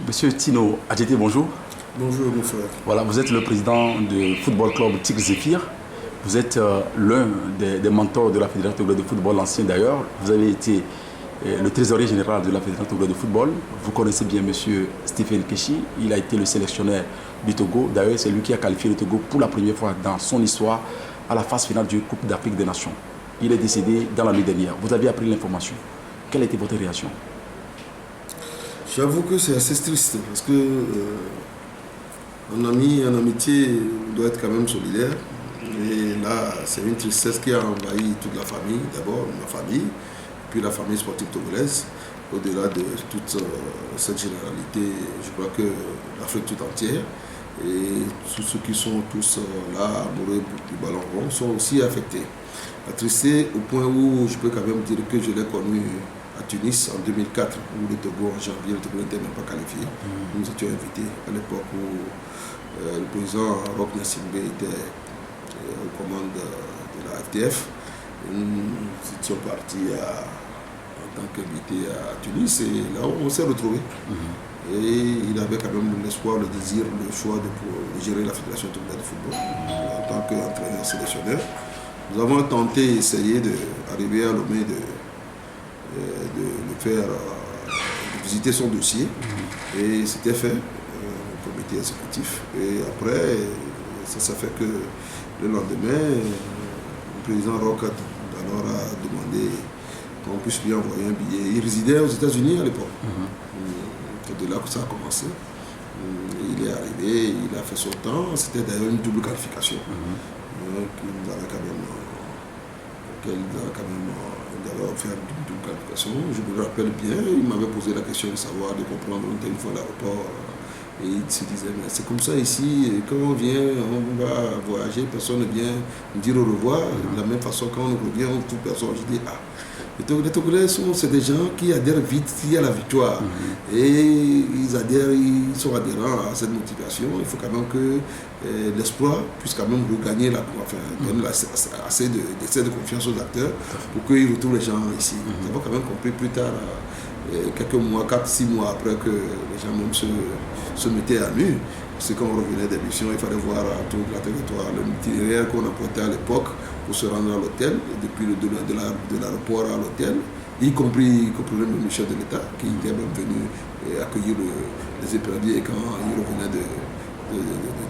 Monsieur Tino Adjeti, bonjour. Bonjour mon frère. Voilà, vous êtes le président du Football Club Tigre Zéphyr. Vous êtes l'un des mentors de la Fédération togolaise de football, l'ancien d'ailleurs. Vous avez été le trésorier général de la Fédération togolaise de football. Vous connaissez bien monsieur Stephen Keshi. Il a été le sélectionneur du Togo. D'ailleurs, c'est lui qui a qualifié le Togo pour la première fois dans son histoire à la phase finale du Coupe d'Afrique des Nations. Il est décédé dans la nuit dernière. Vous avez appris l'information. Quelle a été votre réaction? J'avoue que c'est assez triste parce que en ami, en amitié, on doit être quand même solidaire. Et là, c'est une tristesse qui a envahi toute la famille. D'abord, ma famille, puis la famille sportive togolaise. Au-delà de toute cette généralité, je crois que l'Afrique tout entière et tous ceux qui sont tous là, amoureux du ballon rond, sont aussi affectés. Attristé au point où je peux quand même dire que je l'ai connu à Tunis en 2004, où le Togo, en janvier, le Togo n'était même pas qualifié. Nous étions invités à l'époque où le président Roch Nassimbe était aux commandes de la FTF. Nous étions partis en tant qu'invités à Tunis et là on s'est retrouvés. Et il avait quand même l'espoir, le désir, le choix de gérer la Fédération togolaise de football en tant qu'entraîneur sélectionneur. Nous avons tenté, essayé d'arriver à Lomé, de le faire, de visiter son dossier. Et c'était fait, au comité exécutif. Et après, ça s'est fait que le lendemain, le président Roch alors a demandé qu'on puisse lui envoyer un billet. Il résidait aux États-Unis à l'époque. C'est de là que ça a commencé. Il est arrivé, il a fait son temps. C'était d'ailleurs une double qualification. Qu'il nous avait quand même offert une double qualification. Je me rappelle bien, il m'avait posé la question de savoir, de comprendre, on était une fois à l'aéroport. Et il se disait, mais c'est comme ça ici, quand on vient, on va voyager, personne ne vient nous dire au revoir. De la même façon, quand on revient, on trouve personne. Je dis, les Togolais, c'est des gens qui adhèrent vite à la victoire. Et ils adhèrent, ils sont adhérents à cette motivation. Il faut quand même que l'espoir puisse quand même regagner donner assez de confiance aux acteurs pour qu'ils retrouvent les gens ici. Nous avons quand même compris plus tard, quelques mois, 4-6 mois après que les gens même se mettaient à nu. Parce que quand on revenait des missions, il fallait voir tout le territoire, le itinéraire qu'on apportait à l'époque pour se rendre à l'hôtel, depuis de l'aéroport à l'hôtel, y compris le ministre de l'État qui était même venu accueillir les éperviers quand ils revenaient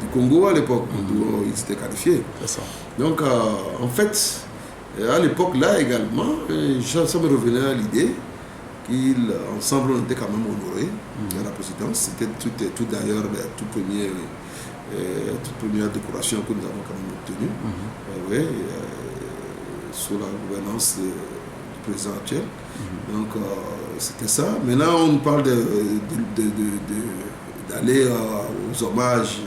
du Congo à l'époque, où ils étaient qualifiés. Donc en fait, à l'époque là également, ça me revenait à l'idée qu'ensemble on était quand même honorés à la présidence. C'était tout d'ailleurs la toute première décoration que nous avons quand même obtenue. Sous la gouvernance du président actuel. Donc c'était ça. Maintenant on nous parle d'aller aux hommages.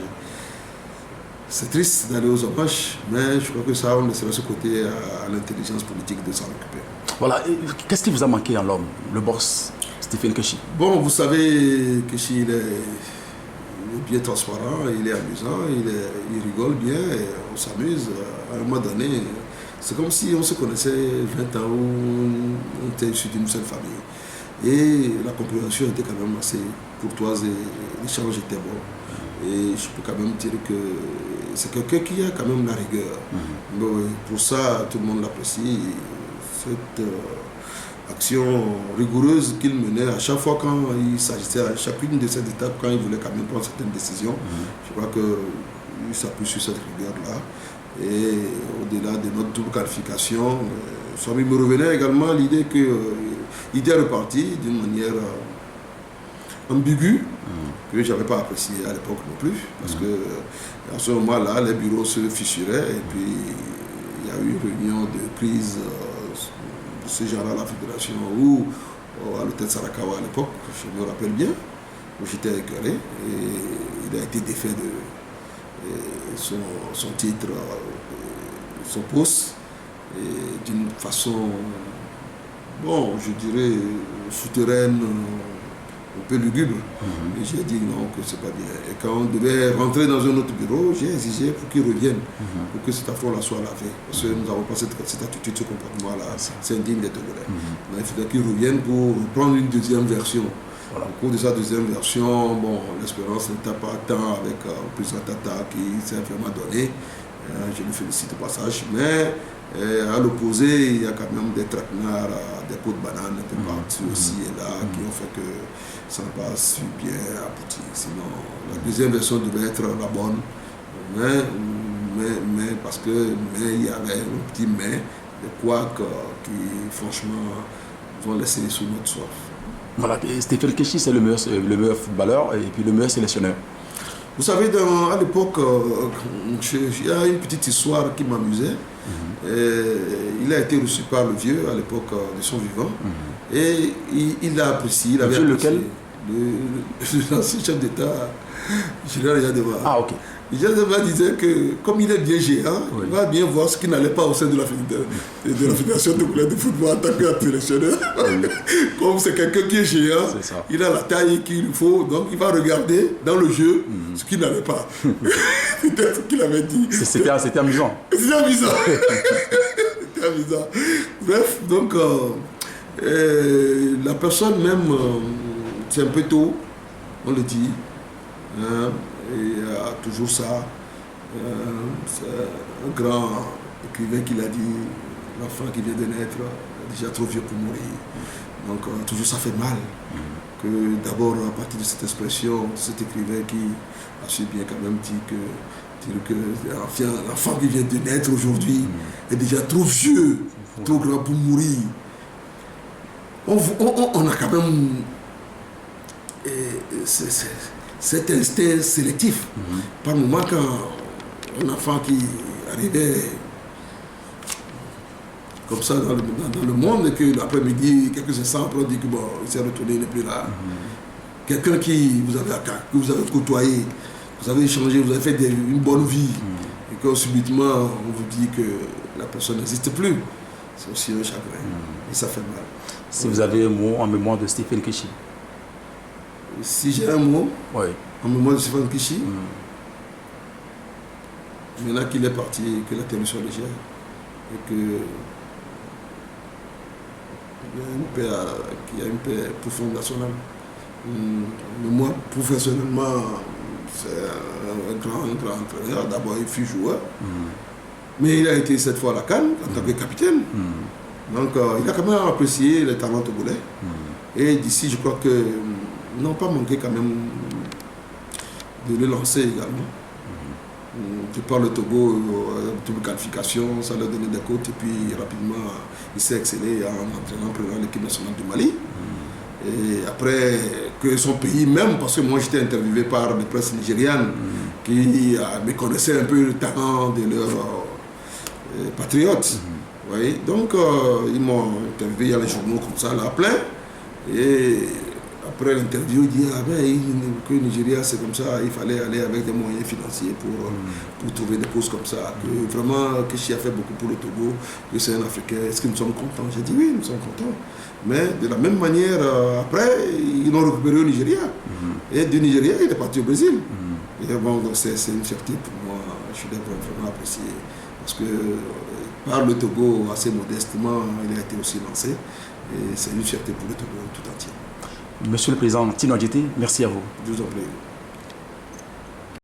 C'est triste d'aller aux hommages, mais je crois que ça, on laissera ce côté à l'intelligence politique de s'en occuper. Voilà, qu'est-ce qui vous a manqué en l'homme, le boss Stephen Keshi? Bon, vous savez, Keshi, il est bien transparent, il est amusant, il rigole bien, et on s'amuse. À un moment donné, c'est comme si on se connaissait 20 ans où on était issus d'une seule famille. Et la compréhension était quand même assez courtoise et l'échange était bon. Et je peux quand même dire que c'est quelqu'un qui a quand même la rigueur. Pour ça, tout le monde l'apprécie. Cette action rigoureuse qu'il menait à chaque fois quand il s'agissait, à chacune de ces étapes, quand il voulait quand même prendre certaines décisions, je crois qu'il s'appuie sur cette rigueur-là. Et au-delà de notre double qualification, ça me revenait également l'idée qu'il était reparti d'une manière ambiguë, que je n'avais pas apprécié à l'époque non plus, parce que à ce moment-là, les bureaux se fissuraient et puis il y a eu une réunion de crise de ce genre à la fédération ou à l'hôtel Sarakawa à l'époque, je me rappelle bien, où j'étais écœuré et il a été défait de son titre, son poste, d'une façon, bon, je dirais, souterraine, un peu lugubre. Et j'ai dit non, que c'est pas bien. Et quand on devait rentrer dans un autre bureau, j'ai exigé pour qu'il revienne, pour que cet affront-là soit lavé. Parce que nous n'avons pas cette attitude, ce comportement-là, c'est indigne des Togolais. Il faudrait qu'il revienne pour prendre une deuxième version. Voilà. Au cours de sa deuxième version, bon, l'espérance n'était pas tant avec le président Tata qui s'est vraiment donné. Je le félicite au passage. Mais à l'opposé, il y a quand même des traquenards, des pots de banane un peu partout aussi et là qui ont fait que ça n'a pas su bien aboutir. Sinon, la deuxième version devait être la bonne. Mais parce que il y avait un petit mais de quoi qui franchement vont laisser sous notre soif. Voilà, Stéphane Keshi, c'est le meilleur footballeur et puis le meilleur sélectionneur. Vous savez, à l'époque, il y a une petite histoire qui m'amusait. Il a été reçu par le vieux à l'époque de son vivant. Et il l'a apprécié. Il avait apprécié. Lequel? L'ancien chef d'État, général Yadeva. Ah, ok. Yadeva disait que, comme il est bien géant, il va bien voir ce qui n'allait pas au sein de la Fédération de football en tant que sélectionneur. Comme c'est quelqu'un qui est géant, il a la taille qu'il faut, donc il va regarder dans le jeu ce qu'il n'avait pas. Peut-être ce qu'il avait dit. C'était amusant. C'était amusant. C'était amusant. Bref, donc, la personne même, c'est un peu tôt, on le dit. Et toujours ça. C'est un grand écrivain qui l'a dit, l'enfant qui vient de naître est déjà trop vieux pour mourir. Donc toujours ça fait mal. Que d'abord à partir de cette expression, cet écrivain qui a su bien quand même dire que l'enfant qui vient de naître aujourd'hui est déjà trop vieux, trop grand pour mourir. On a quand même cet instinct sélectif. Par moment, quand un enfant qui arrivait comme ça dans le monde, et que l'après-midi, quelques instants après, on dit que bon, il s'est retourné, il n'est plus là. Quelqu'un que vous avez côtoyé, vous avez échangé, vous avez fait une bonne vie, et que subitement, on vous dit que la personne n'existe plus. C'est aussi un chagrin. Et ça fait mal. Si vous avez un mot en mémoire de Stéphane Keshi. Si j'ai un mot en mémoire de Stéphane Keshi, maintenant qu'il est parti, que la tenue soit légère, et que il y a une paix profonde nationale. Mais moi, professionnellement, c'est un grand entraîneur. D'abord, il fut joueur, mais il a été cette fois à la CAN en tant que capitaine. Donc, il a quand même apprécié les talents togolais. Et d'ici, je crois que n'ont pas manqué quand même de le lancer également. De par le Togo, double qualification, ça leur donnait des côtes et puis rapidement il s'est excellé en entraînant prenant l'équipe nationale du Mali. Et après que son pays même, parce que moi j'étais interviewé par des presses nigérianes qui me connaissaient un peu le talent de leurs patriotes. Oui. Donc ils m'ont interviewé, il y a les journaux comme ça là plein. Et après l'interview, il dit que le Nigeria c'est comme ça, il fallait aller avec des moyens financiers pour trouver des postes comme ça. Que vraiment, Keshi a fait beaucoup pour le Togo, que c'est un Africain. Est-ce que nous sommes contents? J'ai dit oui, nous sommes contents. Mais de la même manière, après, ils l'ont récupéré au Nigeria. Et du Nigeria, il est parti au Brésil. Et bon, c'est une fierté pour moi. Je suis vraiment apprécié. Parce que par le Togo, assez modestement, il a été aussi lancé. Et c'est une fierté pour le Togo tout entier. Monsieur le Président Tino Adjetey, merci à vous. Je vous en prie.